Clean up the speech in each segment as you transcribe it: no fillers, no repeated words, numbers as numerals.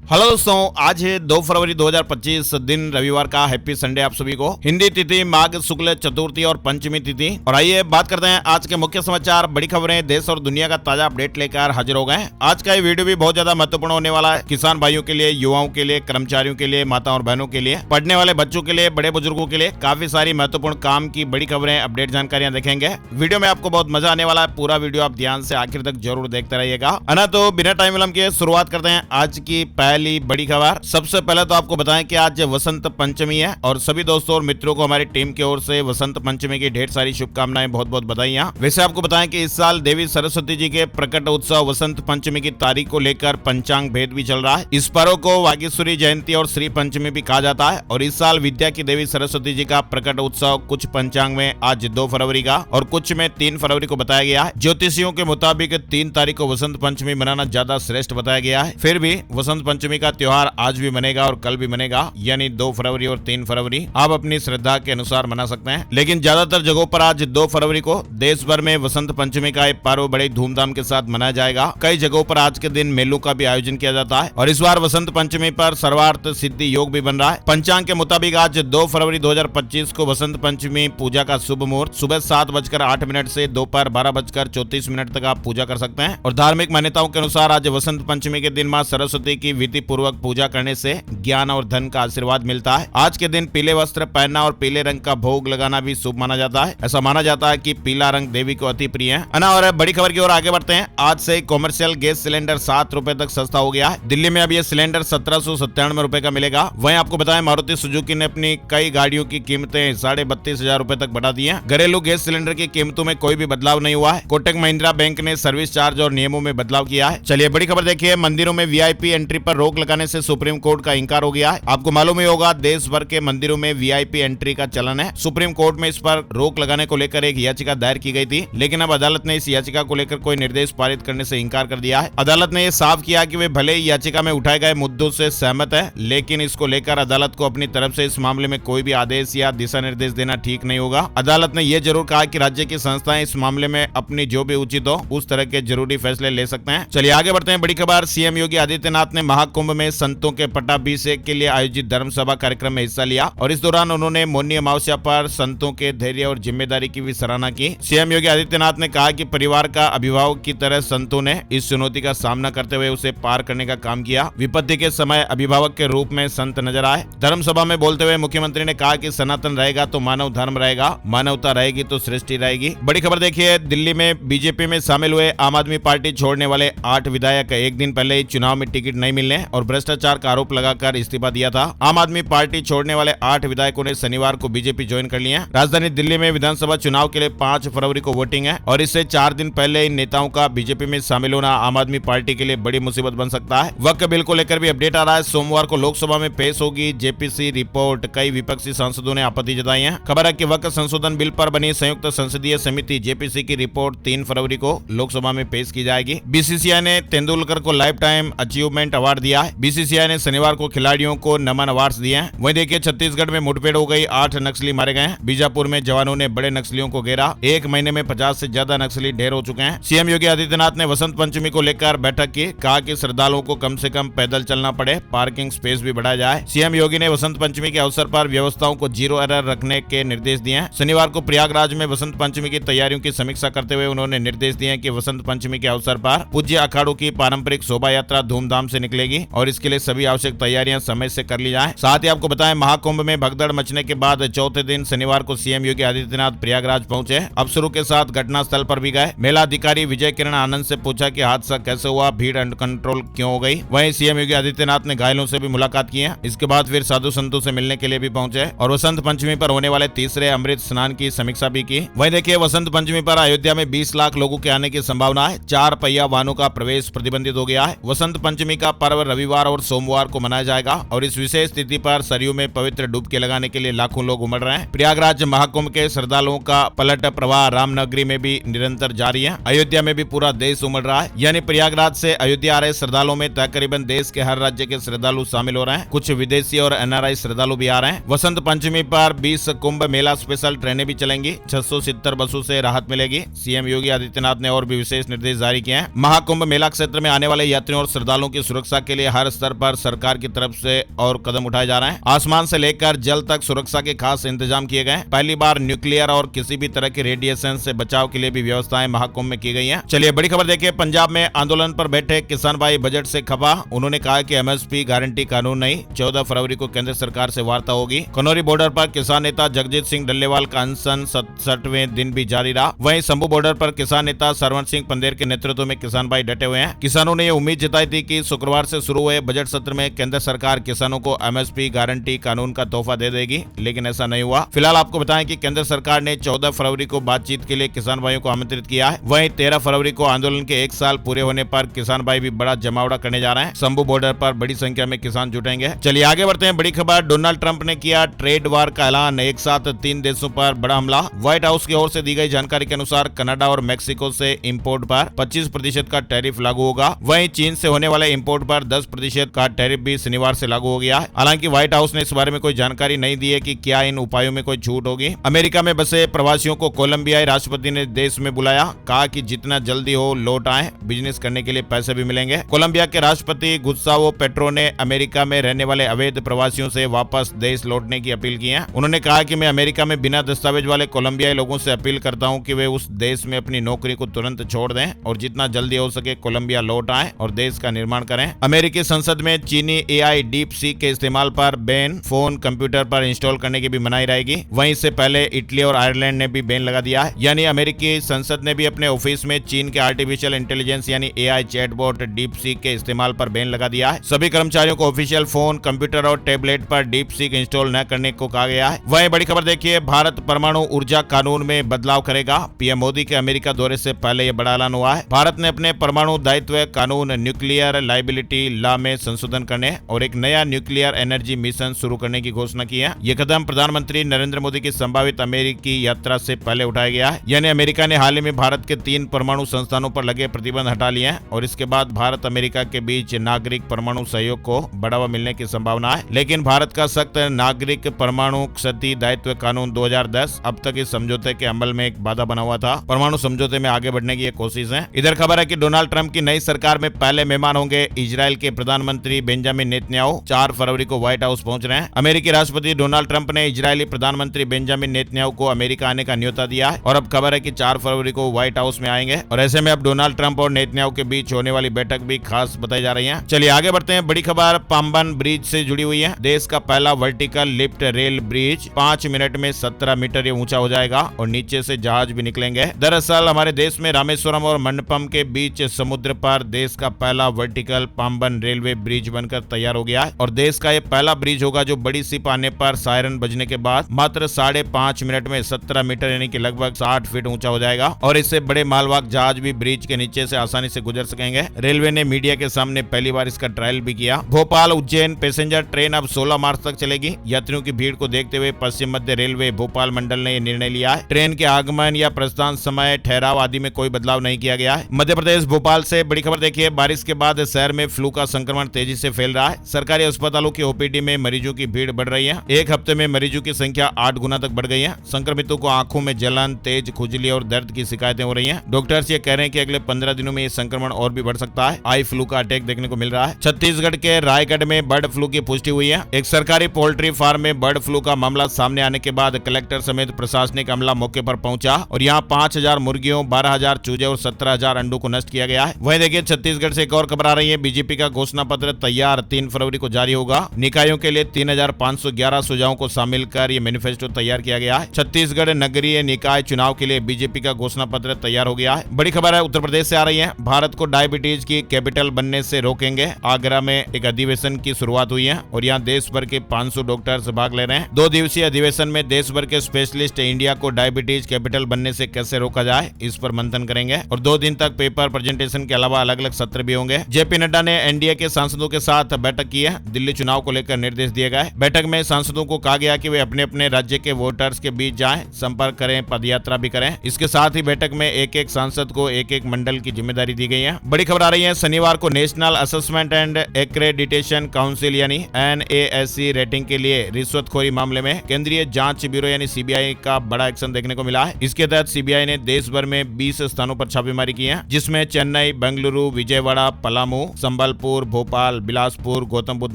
Hello दोस्तों, आज है 2 फरवरी 2025 दिन रविवार का। हैप्पी संडे आप सभी को। हिंदी तिथि माघ शुक्ल चतुर्थी और पंचमी तिथि। और आइए बात करते हैं आज के मुख्य समाचार, बड़ी खबरें, देश और दुनिया का ताजा अपडेट लेकर हाजिर हो गए। आज का ये वीडियो भी बहुत ज्यादा महत्वपूर्ण होने वाला है। किसान भाइयों के लिए, युवाओं के लिए, कर्मचारियों के लिए, माता और बहनों के लिए, पढ़ने वाले बच्चों के लिए, बड़े बुजुर्गों के लिए काफी सारी महत्वपूर्ण काम की बड़ी खबरें, अपडेट जानकारियां देखेंगे। वीडियो में आपको बहुत मजा आने वाला है। पूरा वीडियो आप ध्यान से आखिर तक जरूर देखते रहिएगा, है ना। तो बिना टाइम विलंब किए शुरुआत करते हैं आज की पहली बड़ी खबर। सबसे पहले तो आपको बताएं कि आज वसंत पंचमी है और सभी दोस्तों और मित्रों को हमारी टीम की ओर से वसंत पंचमी की ढेर सारी शुभकामनाएं, बहुत बहुत बधाइयां। वैसे आपको बताएं कि इस साल देवी सरस्वती जी के प्रकट उत्सव वसंत पंचमी की तारीख को लेकर पंचांग भेद भी चल रहा है। इस पर्व को वागीश्वरी जयंती और श्री पंचमी भी कहा जाता है। और इस साल विद्या की देवी सरस्वती जी का प्रकट उत्सव कुछ पंचांग में आज 2 फरवरी का और कुछ में 3 फरवरी को बताया गया है। ज्योतिषियों के मुताबिक 3 तारीख को वसंत पंचमी मनाना ज्यादा श्रेष्ठ बताया गया है। फिर भी वसंत पंचमी का त्योहार आज भी मनेगा और कल भी मनेगा, यानी 2 फरवरी और 3 फरवरी आप अपनी श्रद्धा के अनुसार मना सकते हैं। लेकिन ज्यादातर जगहों पर आज 2 फरवरी को देश भर में वसंत पंचमी का एक पर्व बड़े धूमधाम के साथ मनाया जाएगा। कई जगहों पर आज के दिन मेलों का भी आयोजन किया जाता है। और इस बार वसंत पंचमी पर सर्वार्थ सिद्धि योग भी बन रहा है। पंचांग के मुताबिक आज 2 फरवरी 2025 को वसंत पंचमी पूजा का शुभ मुहूर्त सुबह 7:08 से दोपहर 12:34 तक आप पूजा कर सकते हैं। और धार्मिक मान्यताओं के अनुसार आज वसंत पंचमी के दिन मां सरस्वती की विधि पूर्वक पूजा करने से ज्ञान और धन का आशीर्वाद मिलता है। आज के दिन पीले वस्त्र पहनना और पीले रंग का भोग लगाना भी शुभ माना जाता है। ऐसा माना जाता है कि पीला रंग देवी को अति प्रिय है ना। और बड़ी खबर की ओर आगे बढ़ते हैं। आज से कॉमर्शियल गैस सिलेंडर 7 रुपए तक सस्ता हो गया है। दिल्ली में अब यह सिलेंडर 1797 रुपए का मिलेगा। वहीं आपको बताएं, मारुति सुजुकी ने अपनी कई गाड़ियों की कीमतें 32,500 रुपए तक बढ़ा दी है। घरेलू गैस सिलेंडर की कीमतों में कोई भी बदलाव नहीं हुआ है। कोटक महिंद्रा बैंक ने सर्विस चार्ज और नियमों में बदलाव किया है। चलिए बड़ी खबर देखिए। मंदिरों में वीआईपी एंट्री पर रोक लगाने से सुप्रीम कोर्ट का इंकार हो गया है। आपको मालूम ही होगा, देश भर के मंदिरों में वीआईपी एंट्री का चलन है। सुप्रीम कोर्ट में इस पर रोक लगाने को लेकर एक याचिका दायर की गई थी, लेकिन अब अदालत ने इस याचिका को लेकर कोई निर्देश पारित करने से इंकार कर दिया है। अदालत ने यह साफ किया कि वे भले ही याचिका में उठाए गए मुद्दों से सहमत है, लेकिन इसको लेकर अदालत को अपनी तरफ से इस मामले में कोई भी आदेश या दिशा निर्देश देना ठीक नहीं होगा। अदालत ने यह जरूर कहा कि राज्य की संस्थाएं इस मामले में अपनी जो भी उचित हो उस तरह के जरूरी फैसले ले सकते हैं। चलिए आगे बढ़ते हैं। बड़ी खबर। सीएम योगी आदित्यनाथ ने महाकुंभ में संतों के पट्टाभिषेक के लिए आयोजित धर्म सभा कार्यक्रम में हिस्सा लिया और इस दौरान उन्होंने मौनी अमावस्या पर संतों के धैर्य और जिम्मेदारी की भी सराहना की। सीएम योगी आदित्यनाथ ने कहा कि परिवार का अभिभावक की तरह संतों ने इस चुनौती का सामना करते हुए उसे पार करने का काम किया। विपत्ति के समय अभिभावक के रूप में संत नजर आए। धर्म सभा में बोलते हुए मुख्यमंत्री ने कहा कि सनातन रहेगा तो मानव धर्म रहेगा, मानवता रहेगी तो सृष्टि रहेगी। बड़ी खबर देखिए। दिल्ली में बीजेपी में शामिल हुए आम आदमी पार्टी छोड़ने वाले 8 विधायक एक दिन पहले ही चुनाव में टिकट नहीं मिलने और भ्रष्टाचार का आरोप लगाकर इस्तीफा दिया था। आम आदमी पार्टी छोड़ने वाले 8 विधायकों ने शनिवार को बीजेपी ज्वाइन कर लिया है। राजधानी दिल्ली में विधानसभा चुनाव के लिए 5 फरवरी को वोटिंग है और इससे 4 दिन पहले इन नेताओं का बीजेपी में शामिल होना आम आदमी पार्टी के लिए बड़ी मुसीबत बन सकता है। वक्फ बिल को लेकर भी अपडेट आ रहा है। सोमवार को लोकसभा में पेश होगी जेपीसी रिपोर्ट। कई विपक्षी सांसदों ने आपत्ति जताई है। खबर है कि वक्फ संशोधन बिल पर बनी संयुक्त संसदीय समिति जेपीसी की रिपोर्ट 3 फरवरी को लोकसभा में पेश की जाएगी। बीसीसीआई ने तेंदुलकर को लाइफ टाइम अचीवमेंट अवार्ड दिया है। बीसीसीआई ने शनिवार को खिलाड़ियों को नमन अवार्ड दिए हैं। वहीं देखिए, छत्तीसगढ़ में मुठभेड़ हो गई, 8 नक्सली मारे गए हैं। बीजापुर में जवानों ने बड़े नक्सलियों को घेरा। 1 महीने में 50 से ज्यादा नक्सली ढेर हो चुके हैं। सीएम योगी आदित्यनाथ ने वसंत पंचमी को लेकर बैठक की। कहा कि श्रद्धालुओं को कम से कम पैदल चलना पड़े, पार्किंग स्पेस भी बढ़ाया जाए। सीएम योगी ने वसंत पंचमी के अवसर पर व्यवस्थाओं को 0 एरर रखने के निर्देश दिए हैं। शनिवार को प्रयागराज में वसंत पंचमी की तैयारियों की समीक्षा करते हुए उन्होंने निर्देश दिए कि वसंत पंचमी के अवसर पर पूज्य अखाड़ों की पारंपरिक शोभा यात्रा धूमधाम से निकलेगी और इसके लिए सभी आवश्यक तैयारियां समय से कर ली जाए। साथ ही आपको बताएं, महाकुंभ में भगदड़ मचने के बाद चौथे दिन शनिवार को सीएम योगी आदित्यनाथ प्रयागराज पहुंचे। अफसरों के साथ घटनास्थल पर भी गए। मेला अधिकारी विजय किरण आनंद से पूछा कि हादसा कैसे हुआ, भीड़ कंट्रोल क्यों हो गई। वहीं सीएम योगी आदित्यनाथ ने घायलों से भी मुलाकात की है। इसके बाद फिर साधु संतों से मिलने के लिए भी पहुंचे और वसंत पंचमी पर होने वाले तीसरे अमृत स्नान की समीक्षा भी की। वहीं देखिए, वसंत पंचमी पर अयोध्या में 20 लाख लोगों के आने की संभावना है। 4 पहिया वाहनों का प्रवेश प्रतिबंधित हो गया है। वसंत पंचमी का पर्व रविवार और सोमवार को मनाया जाएगा और इस विशेष तिथि पर सरयू में पवित्र डुबकी लगाने के लिए लाखों लोग उमड़ रहे हैं। प्रयागराज महाकुंभ के श्रद्धालुओं का पलट प्रवाह रामनगरी में भी निरंतर जारी है। अयोध्या में भी पूरा देश उमड़ रहा है। यानी प्रयागराज से अयोध्या आ रहे श्रद्धालुओं में तकरीबन देश के हर राज्य के श्रद्धालु शामिल हो रहे हैं। कुछ विदेशी और एनआरआई श्रद्धालु भी आ रहे हैं। वसंत पंचमी पर 20 कुंभ मेला स्पेशल ट्रेनें भी चलेंगी। 670 बसों से राहत मिलेगी। सीएम योगी आदित्यनाथ ने और भी विशेष निर्देश जारी किए हैं। महाकुंभ मेला क्षेत्र में आने वाले यात्रियों और श्रद्धालुओं की सुरक्षा के के लिए हर स्तर पर सरकार की तरफ से और कदम उठाए जा रहे हैं। आसमान से लेकर जल तक सुरक्षा के खास इंतजाम किए गए। पहली बार न्यूक्लियर और किसी भी तरह के रेडिएशन से बचाव के लिए भी व्यवस्थाएं महाकुंभ में की गई हैं। चलिए बड़ी खबर देखिए, पंजाब में आंदोलन पर बैठे किसान भाई बजट से खफा। उन्होंने कहा कि एमएसपी गारंटी कानून नहीं। 14 फरवरी को केंद्र सरकार से वार्ता होगी। खनौरी बॉर्डर पर किसान नेता जगजीत सिंह डल्लेवाल का अनशन 67वें दिन भी जारी रहा। वहीं शंभू बॉर्डर पर किसान नेता सरवण सिंह पंदेर के नेतृत्व में किसान भाई डटे हुए हैं। किसानों ने ये उम्मीद जताई थी कि शुक्रवार से शुरू हुए बजट सत्र में केंद्र सरकार किसानों को एमएसपी गारंटी कानून का तोहफा दे देगी, लेकिन ऐसा नहीं हुआ। फिलहाल आपको बताएं कि केंद्र सरकार ने 14 फरवरी को बातचीत के लिए किसान भाइयों को आमंत्रित किया है। वहीं 13 फरवरी को आंदोलन के 1 साल पूरे होने पर किसान भाई भी बड़ा जमावड़ा करने जा रहे हैं। शंभू बॉर्डर पर बड़ी संख्या में किसान जुटेंगे। चलिए आगे बढ़ते हैं। बड़ी खबर, डोनाल्ड ट्रंप ने किया ट्रेड वार का ऐलान। एक साथ 3 देशों पर बड़ा हमला। व्हाइट हाउस की ओर से दी गई जानकारी के अनुसार कनाडा और मेक्सिको से इंपोर्ट पर 25% का टैरिफ लागू होगा। वहीं चीन से होने वाले इंपोर्ट पर 10% का टैरिफ भी शनिवार से लागू हो गया है। हालांकि व्हाइट हाउस ने इस बारे में कोई जानकारी नहीं दी है कि क्या इन उपायों में कोई छूट होगी। अमेरिका में बसे प्रवासियों को कोलंबियाई राष्ट्रपति ने देश में बुलाया। कहा कि जितना जल्दी हो लौट आए, बिजनेस करने के लिए पैसे भी मिलेंगे। कोलंबिया के राष्ट्रपति गुस्तावो पेट्रो ने अमेरिका में रहने वाले अवैध प्रवासियों से वापस देश लौटने की अपील की है। उन्होंने कहा कि मैं अमेरिका में बिना दस्तावेज वाले कोलंबियाई लोगों से अपील करता हूं कि वे उस देश में अपनी नौकरी को तुरंत छोड़ दें और जितना जल्दी हो सके कोलंबिया लौट आए और देश का निर्माण करें। अमेरिकी संसद में चीनी एआई डीप सीक के इस्तेमाल पर बैन, फोन कंप्यूटर पर इंस्टॉल करने की भी मनाही रहेगी। वहीं इससे पहले इटली और आयरलैंड ने भी बैन लगा दिया है। यानी अमेरिकी संसद ने भी अपने ऑफिस में चीन के आर्टिफिशियल इंटेलिजेंस यानी एआई चैटबॉट डीप सीक के इस्तेमाल पर बैन लगा दिया है। सभी कर्मचारियों को ऑफिशियल फोन, कंप्यूटर और टैबलेट पर डीप सीक इंस्टॉल न करने को कहा गया है। वहीं बड़ी खबर देखिए, भारत परमाणु ऊर्जा कानून में बदलाव करेगा। पीएम मोदी के अमेरिका दौरे से पहले यह बड़ा ऐलान हुआ है। भारत ने अपने परमाणु दायित्व कानून न्यूक्लियर लायबिलिटी लॉ में संशोधन करने और एक नया न्यूक्लियर एनर्जी मिशन शुरू करने की घोषणा की है। यह कदम प्रधानमंत्री नरेंद्र मोदी की संभावित अमेरिकी यात्रा से पहले उठाया गया है। यानी अमेरिका ने हाल ही में भारत के 3 परमाणु संस्थानों पर लगे प्रतिबंध हटा लिए हैं और इसके बाद भारत अमेरिका के बीच नागरिक परमाणु सहयोग को बढ़ावा मिलने की संभावना है। लेकिन भारत का सख्त नागरिक परमाणु क्षति दायित्व कानून 2010 अब तक इस समझौते के अमल में एक बाधा बना हुआ था। परमाणु समझौते में आगे बढ़ने की कोशिश है। इधर खबर है कि डोनाल्ड ट्रंप की नई सरकार में पहले मेहमान होंगे इजराइल के प्रधानमंत्री बेंजामिन नेतन्याहू। 4 फरवरी को व्हाइट हाउस पहुंच रहे हैं। अमेरिकी राष्ट्रपति डोनाल्ड ट्रंप ने इजरायली प्रधानमंत्री बेंजामिन नेतन्याहू को अमेरिका आने का न्योता दिया है और अब खबर है कि 4 फरवरी को व्हाइट हाउस में आएंगे और ऐसे में अब डोनाल्ड ट्रंप और नेतन्याहू के बीच होने वाली बैठक भी खास बताई जा रही है। चलिए आगे बढ़ते हैं। बड़ी खबर पाम्बन ब्रिज से जुड़ी हुई है। देश का पहला vertical lift rail bridge 5 minute में 17 मीटर ऊंचा हो जाएगा और नीचे से जहाज भी निकलेंगे। दरअसल हमारे देश में रामेश्वरम और मंडपम के बीच समुद्र पर देश का पहला वर्टिकल पाम्बन रेलवे ब्रिज बनकर तैयार हो गया है और देश का यह पहला ब्रिज होगा जो बड़ी शिप आने पर सायरन बजने के बाद मात्र 5.5 मिनट में 17 मीटर यानी कि लगभग 60 फीट ऊंचा हो जाएगा और इससे बड़े मालवाहक जहाज भी ब्रिज के नीचे से आसानी से गुजर सकेंगे। रेलवे ने मीडिया के सामने पहली बार इसका ट्रायल भी किया। भोपाल उज्जैन पैसेंजर ट्रेन अब 16 मार्च तक चलेगी। यात्रियों की भीड़ को देखते हुए पश्चिम मध्य रेलवे भोपाल मंडल ने यह निर्णय लिया है। ट्रेन के आगमन या प्रस्थान समय, ठहराव आदि में कोई बदलाव नहीं किया गया है। मध्य प्रदेश भोपाल से बड़ी खबर देखिए, बारिश के बाद शहर में फ्लू का संक्रमण तेजी से फैल रहा है। सरकारी अस्पतालों की ओपीडी में मरीजों की भीड़ बढ़ रही है। एक हफ्ते में मरीजों की संख्या 8 गुना तक बढ़ गई है। संक्रमितों को आंखों में जलन, तेज खुजली और दर्द की शिकायतें हो रही हैं। डॉक्टर्स ये कह रहे हैं कि अगले 15 दिनों में ये संक्रमण और भी बढ़ सकता है। आई फ्लू का अटैक देखने को मिल रहा है। छत्तीसगढ़ के रायगढ़ में बर्ड फ्लू की पुष्टि हुई है। एक सरकारी पोल्ट्री फार्म में बर्ड फ्लू का मामला सामने आने के बाद कलेक्टर समेत प्रशासनिक अमला मौके पर पहुंचा और यहाँ 5,000 मुर्गियों, 12,000 चूजे और 17,000 अंडों को नष्ट किया गया है। वहीं देखिए छत्तीसगढ़ से एक और खबर आ रही है। बीजेपी का घोषणा पत्र तैयार 3 फरवरी को जारी होगा। निकायों के लिए 3,511 सुझावों को शामिल कर ये मैनिफेस्टो तैयार किया गया है। छत्तीसगढ़ नगरीय निकाय चुनाव के लिए बीजेपी का घोषणा पत्र तैयार हो गया है। बड़ी खबर है उत्तर प्रदेश से आ रही है। भारत को डायबिटीज की कैपिटल बनने से रोकेंगे। आगरा में एक अधिवेशन की शुरुआत हुई है और यहाँ देश भर के 500 डॉक्टर्स भाग ले रहे हैं। 2 दिवसीय अधिवेशन में देश भर के स्पेशलिस्ट इंडिया को डायबिटीज कैपिटल बनने से कैसे रोका जाए इस पर मंथन करेंगे और 2 दिन तक पेपर प्रेजेंटेशन के अलावा अलग अलग सत्र भी होंगे। जेपी नड्डा ने एनडीए के सांसदों के साथ बैठक की है। दिल्ली चुनाव को लेकर निर्देश दिए गए। बैठक में सांसदों को कहा गया कि वे अपने अपने राज्य के वोटर्स के बीच जाएं, संपर्क करें, पदयात्रा भी करें। इसके साथ ही बैठक में एक एक सांसद को एक एक मंडल की जिम्मेदारी दी गई है। बड़ी खबर आ रही है। शनिवार को national assessment and accreditation council यानी NASC रेटिंग के लिए रिश्वतखोरी मामले में केंद्रीय जांच ब्यूरो यानी सीबीआई का बड़ा एक्शन देखने को मिला है। इसके तहत सीबीआई ने देश भर में 20 स्थानों पर छापेमारी की है, जिसमें चेन्नई, बेंगलुरु, विजयवाड़ा, पलामू, संबलपुर, कानपुर, भोपाल, बिलासपुर, गौतम बुद्ध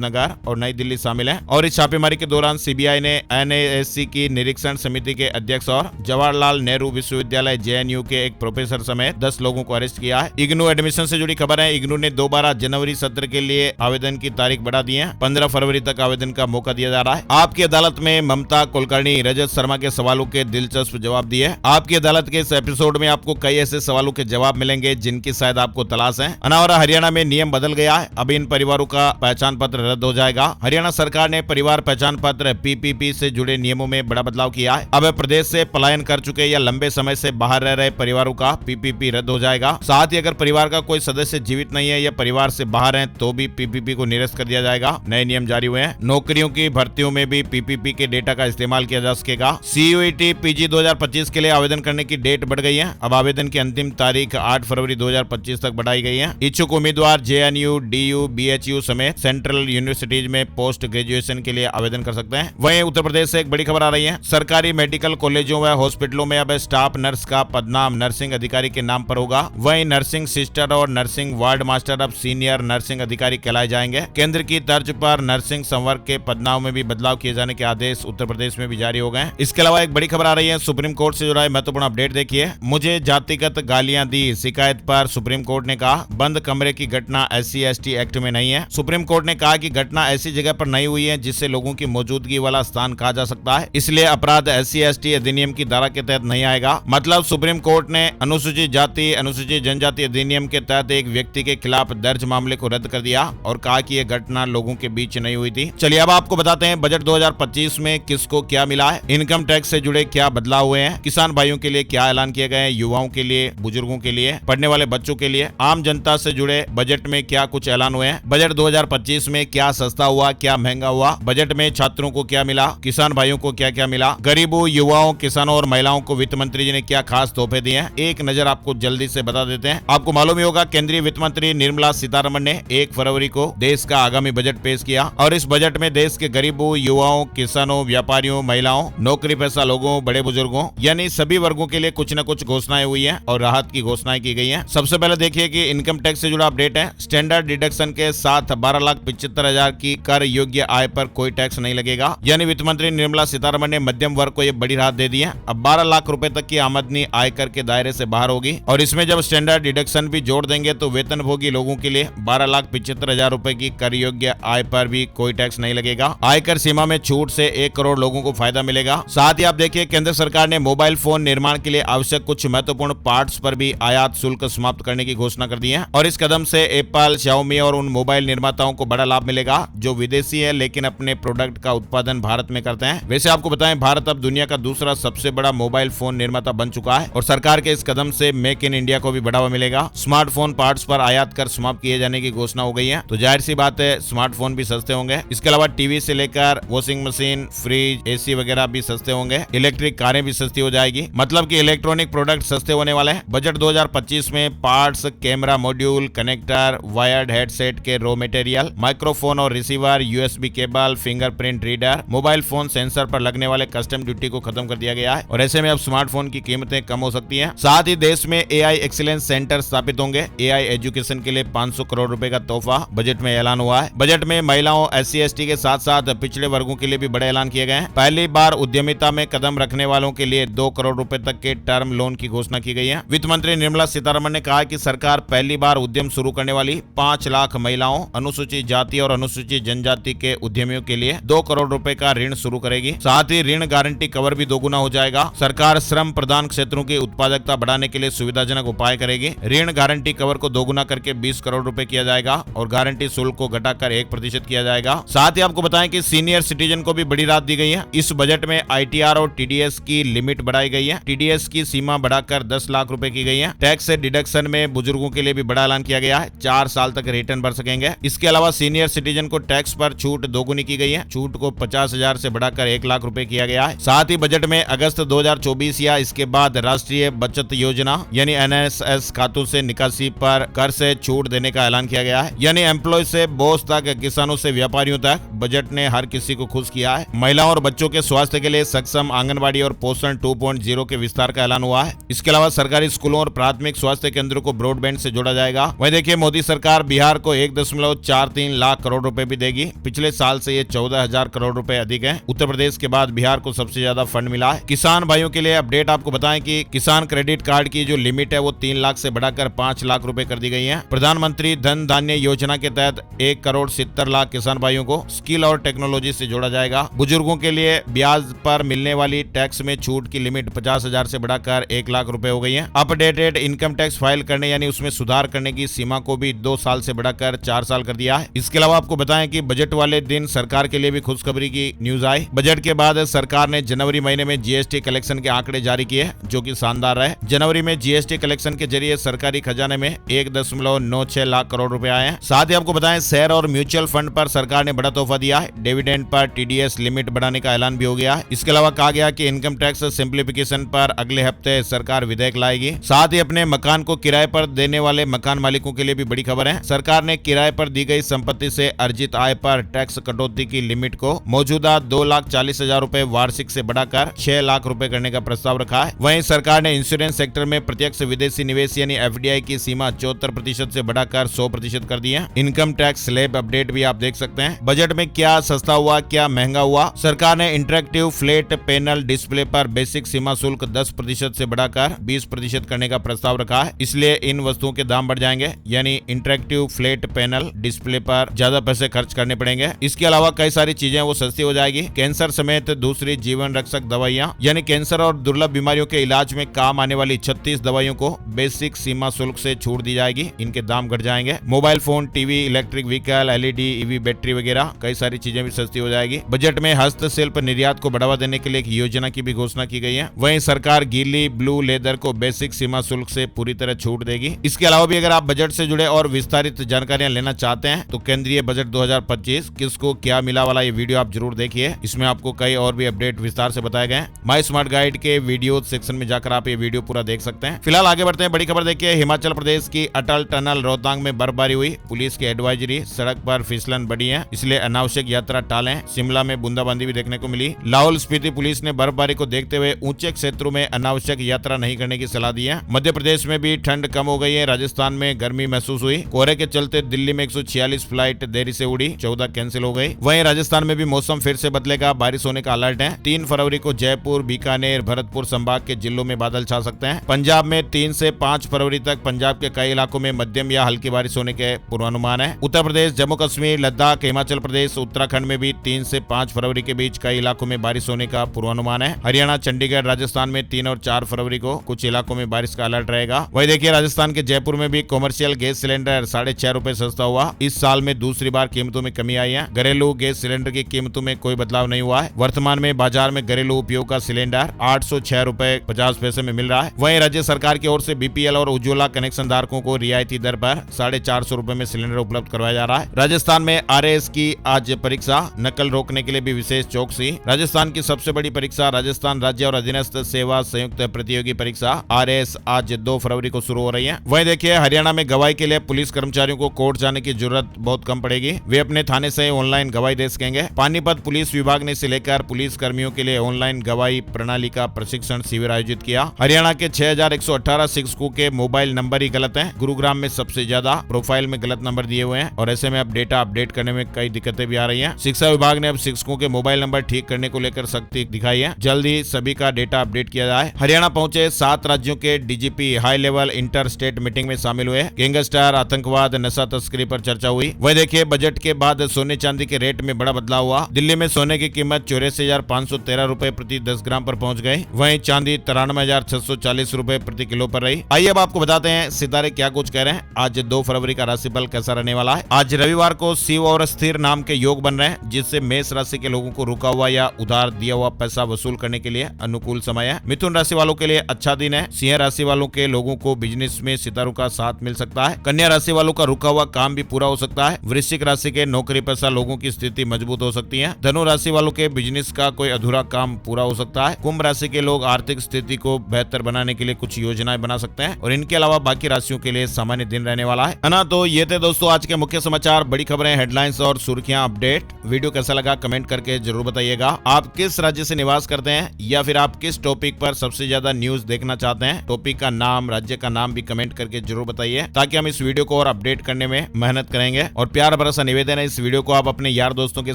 नगर और नई दिल्ली शामिल है। और इस छापेमारी के दौरान सीबीआई ने एनएएससी की निरीक्षण समिति के अध्यक्ष और जवाहरलाल नेहरू विश्वविद्यालय जेएनयू के एक प्रोफेसर समेत 10 लोगों को अरेस्ट किया है। इग्नू एडमिशन से जुड़ी खबर है। इग्नू ने दोबारा जनवरी सत्र के लिए आवेदन की तारीख बढ़ा दी है। 15 फरवरी तक आवेदन का मौका दिया जा रहा है। आपकी अदालत में ममता कुलकर्णी रजत शर्मा के सवालों के दिलचस्प जवाब दिए। आपकी अदालत के इस एपिसोड में आपको कई ऐसे सवालों के जवाब मिलेंगे जिनकी शायद आपको तलाश है। अनावरा हरियाणा में नियम बदल गया है। अब इन परिवारों का पहचान पत्र रद्द हो जाएगा। हरियाणा सरकार ने परिवार पहचान पत्र पीपीपी से जुड़े नियमों में बड़ा बदलाव किया है। अब प्रदेश से पलायन कर चुके या लंबे समय से बाहर रह रहे परिवारों का पीपीपी रद्द हो जाएगा। साथ ही अगर परिवार का कोई सदस्य जीवित नहीं है या परिवार से बाहर है तो भी पीपीपी को निरस्त कर दिया जाएगा। नए नियम जारी हुए हैं। नौकरियों की भर्तियों में भी पीपीपी के डेटा का इस्तेमाल किया जा सकेगा। सीयूईटी पीजी 2025 के लिए आवेदन करने की डेट बढ़ गई है। अब आवेदन की अंतिम तारीख 8 फरवरी 2025 तक बढ़ाई गई है। इच्छुक उम्मीदवार जेएनयू, डीयू, बीएचयू समेत सेंट्रल यूनिवर्सिटीज में पोस्ट ग्रेजुएशन के लिए आवेदन कर सकते हैं। वहीं उत्तर प्रदेश से एक बड़ी खबर आ रही है। सरकारी मेडिकल कॉलेजों व हॉस्पिटलों में अब स्टाफ नर्स का पदनाम नर्सिंग अधिकारी के नाम पर होगा। वहीं नर्सिंग सिस्टर और नर्सिंग वार्ड मास्टर अब सीनियर नर्सिंग अधिकारी कहलाए जाएंगे। केंद्र की तर्ज पर नर्सिंग संवर्ग के पदनाम में भी बदलाव किए जाने के आदेश उत्तर प्रदेश में भी जारी हो गए। इसके अलावा एक बड़ी खबर आ रही है। सुप्रीम कोर्ट से जुड़ा महत्वपूर्ण अपडेट देखिए। मुझे जातिगत गालियां दी शिकायत पर सुप्रीम कोर्ट ने कहा बंद कमरे की घटना SC/ST एक्ट में नहीं है। सुप्रीम कोर्ट ने कहा कि घटना ऐसी जगह पर नहीं हुई है जिससे लोगों की मौजूदगी वाला स्थान कहा जा सकता है, इसलिए अपराध SC/ST अधिनियम की धारा के तहत नहीं आएगा। मतलब सुप्रीम कोर्ट ने अनुसूचित जाति अनुसूचित जनजाति अधिनियम के तहत एक व्यक्ति के खिलाफ दर्ज मामले को रद्द कर दिया और कहा कि यह घटना लोगों के बीच नहीं हुई थी। चलिए अब आपको बताते हैं बजट 2025 में किसको क्या मिला है, इनकम टैक्स से जुड़े क्या बदलाव हुए हैं, किसान भाइयों के लिए क्या ऐलान किए गए हैं, युवाओं के लिए, बुजुर्गों के लिए, पढ़ने वाले बच्चों के लिए, आम जनता से जुड़े बजट में क्या कुछ ऐलान हुए हैं, बजट 2025 में क्या सस्ता हुआ, क्या महंगा हुआ, बजट में छात्रों को क्या मिला, किसान भाइयों को क्या क्या मिला, गरीबों, युवाओं, किसानों और महिलाओं को वित्त मंत्री जी ने क्या खास तोहफे दिए हैं, एक नजर आपको जल्दी से बता देते हैं। आपको मालूम ही होगा केंद्रीय वित्त मंत्री निर्मला सीतारमण ने 1 फरवरी को देश का आगामी बजट पेश किया और इस बजट में देश के गरीबों, युवाओं, किसानों, व्यापारियों, महिलाओं, नौकरी पेशा लोगों, बड़े बुजुर्गों यानी सभी वर्गों के लिए कुछ न कुछ घोषणाएं हुई हैं और राहत की घोषणाएं की गई हैं। सबसे पहले देखिए कि इनकम टैक्स से जुड़ा अपडेट है। स्टैंडर्ड डिडक्शन के साथ 12,75,000 की कर योग्य आय पर कोई टैक्स नहीं लगेगा। यानी वित्त मंत्री निर्मला सीतारमण ने मध्यम वर्ग को यह बड़ी राहत दे दी है। अब 12 लाख रुपए तक की आमदनी आयकर के दायरे से बाहर होगी और इसमें जब स्टैंडर्ड डिडक्शन भी जोड़ देंगे तो वेतनभोगी लोगों के लिए 12,75,000 रुपए की कर योग्य आय पर भी कोई टैक्स नहीं लगेगा। आयकर सीमा में छूट से 1 करोड़ लोगों को फायदा मिलेगा। साथ ही आप देखिए केंद्र सरकार ने मोबाइल फोन निर्माण के लिए आवश्यक कुछ महत्वपूर्ण पार्ट्स पर भी आयात शुल्क समाप्त करने की घोषणा कर दी है और इस कदम से एप्पल, शाओमी और उन मोबाइल निर्माताओं को बड़ा लाभ मिलेगा जो विदेशी है लेकिन अपने प्रोडक्ट का उत्पादन भारत में करते हैं। वैसे आपको बताएं भारत अब दुनिया का दूसरा सबसे बड़ा मोबाइल फोन निर्माता बन चुका है और सरकार के इस कदम से मेक इन इंडिया को भी बढ़ावा मिलेगा। स्मार्टफोन पार्ट्स पर आयात कर समाप्त किए जाने की घोषणा हो गई है तो जाहिर सी बात है स्मार्टफोन भी सस्ते होंगे। इसके अलावा टीवी से लेकर वॉशिंग मशीन, फ्रिज, एसी वगैरह भी सस्ते होंगे। इलेक्ट्रिक कारें भी सस्ती हो जाएगी। मतलब कि इलेक्ट्रॉनिक प्रोडक्ट सस्ते होने वाले हैं। बजट 2025 में parts, camera module, connector, wired headset के रॉ मटेरियल, माइक्रोफोन और receiver, USB cable, fingerprint reader, mobile phone sensor पर लगने वाले कस्टम ड्यूटी को खत्म कर दिया गया है और ऐसे में अब स्मार्टफोन की कीमतें कम हो सकती हैं। साथ ही देश में AI एक्सीलेंस सेंटर स्थापित होंगे। AI एजुकेशन के लिए 500 करोड़ रुपए का तोहफा बजट में ऐलान हुआ है। बजट में महिलाओं, SC/ST के साथ साथ पिछड़े वर्गों के लिए भी बड़े ऐलान किए गए हैं। पहली बार उद्यमिता में कदम रखने वालों के लिए 2 करोड़ रुपए तक के टर्म लोन की घोषणा की गई है। वित्त मंत्री निर्मला सीतारमण ने कहा कि सरकार पहली बार उद्यम शुरू करने वाली 5 लाख महिलाओं, अनुसूचित जाति और अनुसूचित जनजाति के उद्यमियों के लिए 2 करोड़ रुपए का ऋण शुरू करेगी। साथ ही ऋण गारंटी कवर भी दोगुना हो जाएगा। सरकार श्रम प्रधान क्षेत्रों की उत्पादकता बढ़ाने के लिए सुविधाजनक उपाय करेगी। ऋण गारंटी कवर को दोगुना करके 20 करोड़ रुपए किया जाएगा और गारंटी शुल्क को घटाकर 1% किया जाएगा। साथ ही आपको बताएं कि सीनियर सिटीजन को भी बड़ी राहत दी गई है। इस बजट में ITR और TDS की लिमिट बढ़ाई गई है। TDS की सीमा बढ़ाकर 10 लाख रुपए की गई है। टैक्स से डिडक्शन में बुजुर्गों के लिए भी बड़ा ऐलान किया गया है। 4 साल तक रिटर्न भर सकेंगे। इसके अलावा सीनियर सिटीजन को टैक्स पर छूट दोगुनी की गई है। छूट को 50,000 से बढ़ाकर 1 लाख रुपए किया गया है। साथ ही बजट में अगस्त 2024 या इसके बाद राष्ट्रीय बचत योजना यानी NSS खातों से निकासी पर कर से छूट देने का ऐलान किया गया है। यानी एम्प्लॉय से बॉस तक, किसानों से व्यापारियों तक बजट ने हर किसी को खुश किया है। महिलाओं और बच्चों के स्वास्थ्य के लिए सक्षम आंगनबाड़ी और पोषण 2.0 के विस्तार का ऐलान हुआ है। इसके अलावा सरकारी स्कूलों और प्राथमिक स्वास्थ्य केंद्रों को ब्रॉडबैंड से जोड़ा जाएगा। वहीं देखिए मोदी सरकार बिहार बिहार को 1.43 लाख करोड़ रुपए भी देगी। पिछले साल से ये 14,000 करोड़ रुपए अधिक है। उत्तर प्रदेश के बाद बिहार को सबसे ज्यादा फंड मिला है। किसान भाइयों के लिए अपडेट आपको बताएं कि किसान क्रेडिट कार्ड की जो लिमिट है वो 3 लाख से बढ़ाकर 5 लाख रुपए कर दी गई है। प्रधानमंत्री धन धान्य योजना के तहत 1,70,00,000 किसान भाइयों को स्किल और टेक्नोलॉजी से जोड़ा जाएगा। बुजुर्गों के लिए ब्याज पर मिलने वाली टैक्स में छूट की लिमिट 50,000 से बढ़ाकर 1 लाख रुपए हो गई है। अपडेटेड इनकम टैक्स फाइल करने यानी उसमें सुधार करने की सीमा को भी 2 साल से बढ़ाकर 4 साल कर दिया है। इसके अलावा आपको बताएं कि बजट वाले दिन सरकार के लिए भी खुशखबरी की न्यूज आई। बजट के बाद सरकार ने जनवरी महीने में जीएसटी कलेक्शन के आंकड़े जारी किए जो कि शानदार रहे। जनवरी में जीएसटी कलेक्शन के जरिए सरकारी खजाने में 1.96 लाख करोड़ रुपए आए हैं। साथ ही आपको बताएं शेयर और म्यूचुअल फंड पर सरकार ने बड़ा तोहफा दिया है। डिविडेंड पर टीडीएस लिमिट बढ़ाने का ऐलान भी हो गया है। इसके अलावा कहा गया कि इनकम टैक्स सिंप्लीफिकेशन पर अगले हफ्ते सरकार विधेयक लाएगी। साथ ही अपने मकान को किराए पर देने वाले मकान मालिकों के लिए भी बड़ी खबर है। सरकार ने किराए पर दी गई संपत्ति से अर्जित आय पर टैक्स कटौती की लिमिट को मौजूदा 2,40,000 रुपए वार्षिक से बढ़ाकर 6 लाख रुपए करने का प्रस्ताव रखा है। वहीं सरकार ने इंश्योरेंस सेक्टर में प्रत्यक्ष विदेशी निवेश यानी एफडीआई की सीमा 74% से बढ़ाकर 100% कर दी है। इनकम टैक्स स्लैब अपडेट भी आप देख सकते हैं। बजट में क्या सस्ता हुआ क्या महंगा हुआ। सरकार ने इंटरेक्टिव फ्लैट पैनल डिस्प्ले पर बेसिक सीमा शुल्क 10% से बढ़ाकर 20% करने का प्रस्ताव रखा है। इसलिए इन वस्तुओं के दाम बढ़ जाएंगे यानी इंटरेक्टिव फ्लैट पैनल डिस्प्ले पर ज्यादा पैसे खर्च करने पड़ेंगे। इसके अलावा कई सारी चीजें वो सस्ती हो जाएगी। कैंसर समेत दूसरी जीवन रक्षक दवाइयां यानी कैंसर और दुर्लभ बीमारियों के इलाज में काम आने वाली 36 दवाइयों को बेसिक सीमा शुल्क से छूट दी जाएगी। इनके दाम घट जाएंगे। Mobile phone, TV, electric vehicle, LED, EV battery वगैरह कई सारी चीजें भी सस्ती हो जाएगी। बजट में हस्तशिल्प निर्यात को बढ़ावा देने के लिए एक योजना की भी घोषणा की गई है। वहीं सरकार गीली ब्लू लेदर को बेसिक सीमा शुल्क से पूरी तरह छूट देगी। इसके अलावा भी अगर आप बजट से जुड़े और विस्तारित जानकारियां लेना चाहते हैं तो केंद्रीय बजट 2025 किसको क्या मिला वाला ये वीडियो आप जरूर देखिए। इसमें आपको कई और भी अपडेट विस्तार से बताए गए। माई स्मार्ट गाइड के वीडियो सेक्शन में जाकर आप ये वीडियो पूरा देख सकते हैं। फिलहाल आगे बढ़ते हैं। बड़ी खबर देखिए, हिमाचल प्रदेश की अटल टनल रोहतांग में बर्फबारी हुई। पुलिस की एडवाइजरी, सड़क पर फिसलन बढ़ी है इसलिए अनावश्यक यात्रा टालें। शिमला में बूंदाबांदी भी देखने को मिली। लाहौल स्पीति पुलिस ने बर्फबारी को देखते हुए ऊंचे क्षेत्रों में अनावश्यक यात्रा नहीं करने की सलाह दी है। मध्य प्रदेश में भी ठंड कम हो गई है। राजस्थान में गर्मी महसूस हुई। कोहरे के चलते दिल्ली में 146 फ्लाइट देरी से उड़ी, 14 कैंसिल हो गई। वहीं राजस्थान में भी मौसम फिर से बदलेगा, बारिश होने का अलर्ट है। 3 फरवरी को जयपुर, बीकानेर, भरतपुर संभाग के जिलों में बादल छा सकते हैं। पंजाब में 3 से 5 फरवरी तक पंजाब के कई इलाकों में मध्यम या हल्की बारिश होने के पूर्वानुमान है। उत्तर प्रदेश, जम्मू कश्मीर, लद्दाख, हिमाचल प्रदेश, उत्तराखंड में भी 3 से 5 फरवरी के बीच कई इलाकों में बारिश होने का पूर्वानुमान है। हरियाणा, चंडीगढ़, राजस्थान में 3 और 4 फरवरी को कुछ इलाकों में बारिश का अलर्ट रहेगा। वही देखिए, राजस्थान के जयपुर में भी कॉमर्शियल गैस सिलेंडर 6.5 रुपए सस्ता हुआ। इस साल में दूसरी बार कीमतों में कमी आई है। घरेलू गैस सिलेंडर की कीमतों में कोई बदलाव नहीं हुआ है। वर्तमान में बाजार में घरेलू उपयोग का सिलेंडर 806 रुपए 50 पैसे में मिल रहा है। वहीं राज्य सरकार की ओर से बीपीएल और उज्ज्वला कनेक्शन धारकों को रियायती दर पर 450 रुपए में सिलेंडर उपलब्ध करवाया जा रहा है। राजस्थान में आरएएस की आज परीक्षा, नकल रोकने के लिए भी विशेष चौकसी। राजस्थान की सबसे बड़ी परीक्षा राजस्थान राज्य और अधीनस्थ सेवा संयुक्त प्रतियोगी परीक्षा आरएएस आज 2 फरवरी को शुरू हो रही है। वहीं देखिए, हरियाणा में गवाही के लिए पुलिस कर्मचारियों को कोर्ट जाने की जरूरत बहुत कम पड़ेगी। वे अपने थाने से ऑनलाइन गवाही दे सकेंगे। पानीपत पुलिस विभाग ने इसे लेकर पुलिस कर्मियों के लिए ऑनलाइन गवाही प्रणाली का प्रशिक्षण शिविर आयोजित किया। हरियाणा के 6118 शिक्षकों के मोबाइल नंबर ही गलत हैं। गुरुग्राम में सबसे ज्यादा प्रोफाइल में गलत नंबर दिए हुए हैं और ऐसे में अब डेटा अपडेट करने में कई दिक्कतें भी आ रही हैं। शिक्षा विभाग ने अब शिक्षकों के मोबाइल नंबर ठीक करने को लेकर सख्ती दिखाई है। जल्द ही सभी का डेटा अपडेट किया जाए। हरियाणा पहुंचे 7 राज्यों के DGP high level inter state meeting में शामिल हुए। गैंगस्टर, आतंकवाद, नशा तस्करी पर चर्चा हुई। वह देखिए, बजट के बाद सोने चांदी के रेट में बड़ा बदलाव हुआ। दिल्ली में सोने की कीमत 84,513 रुपए प्रति 10 ग्राम पर पहुंच गई। वहीं चांदी 93,640 रुपए प्रति किलो पर रही। आइए अब आपको बताते हैं सितारे क्या कुछ कह रहे हैं। आज 2 फरवरी का राशिफल कैसा रहने वाला है। आज रविवार को शिव और स्थिर नाम के योग बन रहे हैं जिससे मेष राशि के लोगों को रुका हुआ या उधार दिया हुआ पैसा वसूल करने के लिए अनुकूल समय है। मिथुन राशि वालों के लिए अच्छा दिन है। सिंह राशि वालों के लोगों को बिजनेस में सितारों का साथ मिल सकता है। कन्या राशि वालों का रुका हुआ काम भी पूरा हो सकता है। वृश्चिक राशि के नौकरी पेशा लोगों की स्थिति मजबूत हो सकती है। धनु राशि वालों के बिजनेस का कोई अधूरा काम पूरा हो सकता है। कुंभ राशि के लोग आर्थिक स्थिति को बेहतर बनाने के लिए कुछ योजनाएं बना सकते हैं और इनके अलावा बाकी राशियों के लिए सामान्य दिन रहने वाला है ना। तो ये थे दोस्तों आज के मुख्य समाचार, बड़ी खबरें, हेडलाइंस और सुर्खियां अपडेट। वीडियो कैसा लगा कमेंट करके जरूर बताइएगा। आप किस राज्य से निवास करते हैं या फिर आप किस टॉपिक पर सबसे ज्यादा न्यूज देखना चाहते हैं। टॉपिक का नाम, राज्य का नाम भी कमेंट करके जरूर बताइए ताकि हम इस वीडियो को और अपडेट अपडेट करने में मेहनत करेंगे। और प्यार भरा सा निवेदन है, इस वीडियो को आप अपने यार दोस्तों के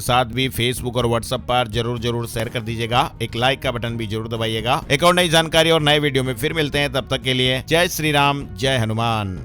साथ भी फेसबुक और व्हाट्सएप पर जरूर शेयर कर दीजिएगा। एक लाइक का बटन भी जरूर दबाइएगा। एक और नई जानकारी और नए वीडियो में फिर मिलते हैं, तब तक के लिए जय श्री राम, जय हनुमान।